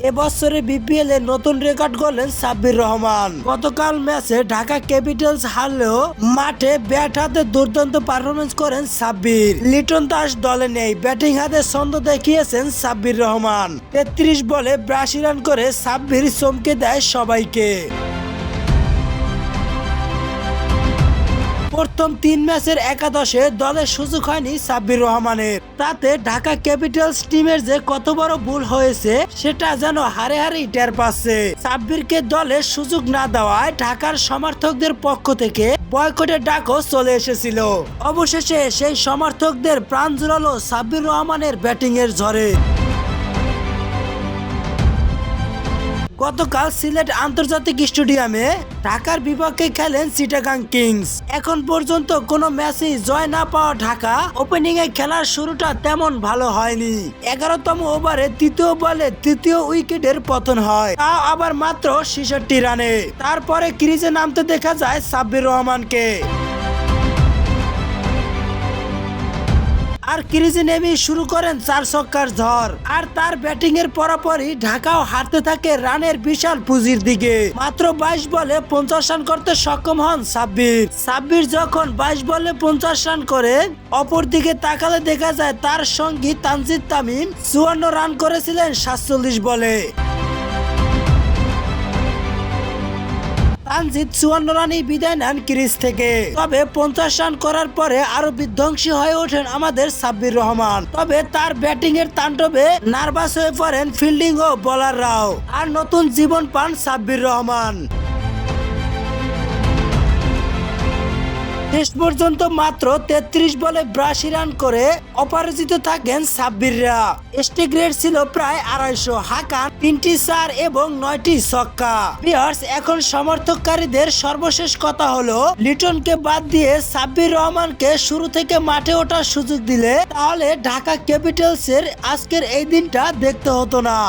এবছরে বিপিএল এ নতুন রেকর্ড করলেন সাব্বির রহমান। গতকাল ম্যাচে ঢাকা ক্যাপিটালস হারলেও মাঠে ব্যাট হাতে দুর্দান্ত পারফরমেন্স করেন সাব্বির। লিটন দাস দলে নেই, ব্যাটিং হাতে ছন্দ দেখিয়েছেন সাব্বির রহমান। ৩৩ বলে ৮২ রান করে সাব্বির চমকে দেয় সবাইকে। প্রথম ৩ ম্যাচের একাদশে দলের সুযোগ হয়নি সাব্বির রহমানের। তাতে ঢাকা ক্যাপিটালস টিমের যে কত বড় ভুল হয়েছে সেটা যেন হারে হারেই টের পাচ্ছে। সাব্বিরকে দলের সুযোগ না দেওয়ায় ঢাকার সমর্থকদের পক্ষ থেকে বয়কটের ডাকও চলে এসেছিল। অবশেষে সেই সমর্থকদের প্রাণ জুড়ালো সাব্বির রহমানের ব্যাটিং এর ঝড়ে। গতকাল সিলেট আন্তর্জাতিক স্টেডিয়ামে ঢাকার বিপক্ষে খেলেন চিটাগাং কিংস। এখন পর্যন্ত কোনো ম্যাচেই জয় না পাওয়া ঢাকা ওপেনিং এ খেলার শুরুটা তেমন ভালো হয়নি। 11তম ওভারে তৃতীয় বলে তৃতীয় উইকেটের পতন হয়, তা আবার মাত্র ৬৬ রানে। তারপরে ক্রিজে নামতে দেখা যায় সাব্বির রহমানকে। আর ক্রিজে নেমে শুরু করেন ৪ ছক্কার ঝড়। আর তার ব্যাটিং এর পরপরই ঢাকাও হারতে থাকে রানের বিশাল পুঁজির দিকে। মাত্র ২২ বলে ৫০ রান করতে সক্ষম হন সাব্বির। সাব্বির যখন ২২ বলে ৫০ রান করে, অপর দিকে তাকালে দেখা যায় তার সঙ্গী তানজিদ তামিম ৫৪ রান করেছিলেন ৪৭ বলে। তানজিদ ৫৪ রানেই বিদায় নেন ক্রিজ থেকে। তবে ৫০ রান করার পরে আরো বিধ্বংসী হয়ে ওঠেন আমাদের সাব্বির রহমান। তবে তার ব্যাটিং এর তাণ্ডবে নার্ভাস হয়ে পড়েন ফিল্ডিং ও বোলাররাও। আর নতুন জীবন পান সাব্বির রহমান। শেষ পর্যন্ত মাত্র ৩৩ বলে ৮২ রান করে অপরাজিত থাকেন সাব্বিররা। স্ট্রাইক রেট ছিল প্রায় ২৫০, হাকান ৩টি ৪ এবং ৯টি ছক্কা। ভিউয়ার্স, এখন সমর্থককারীদের সর্বশেষ কথা হলো, লিটনকে বাদ দিয়ে সাব্বির রহমানকে শুরু থেকে মাঠে ওঠার সুযোগ দিলে তাহলে ঢাকা ক্যাপিটালসের আজকের এই দিনটা দেখতে হতো না।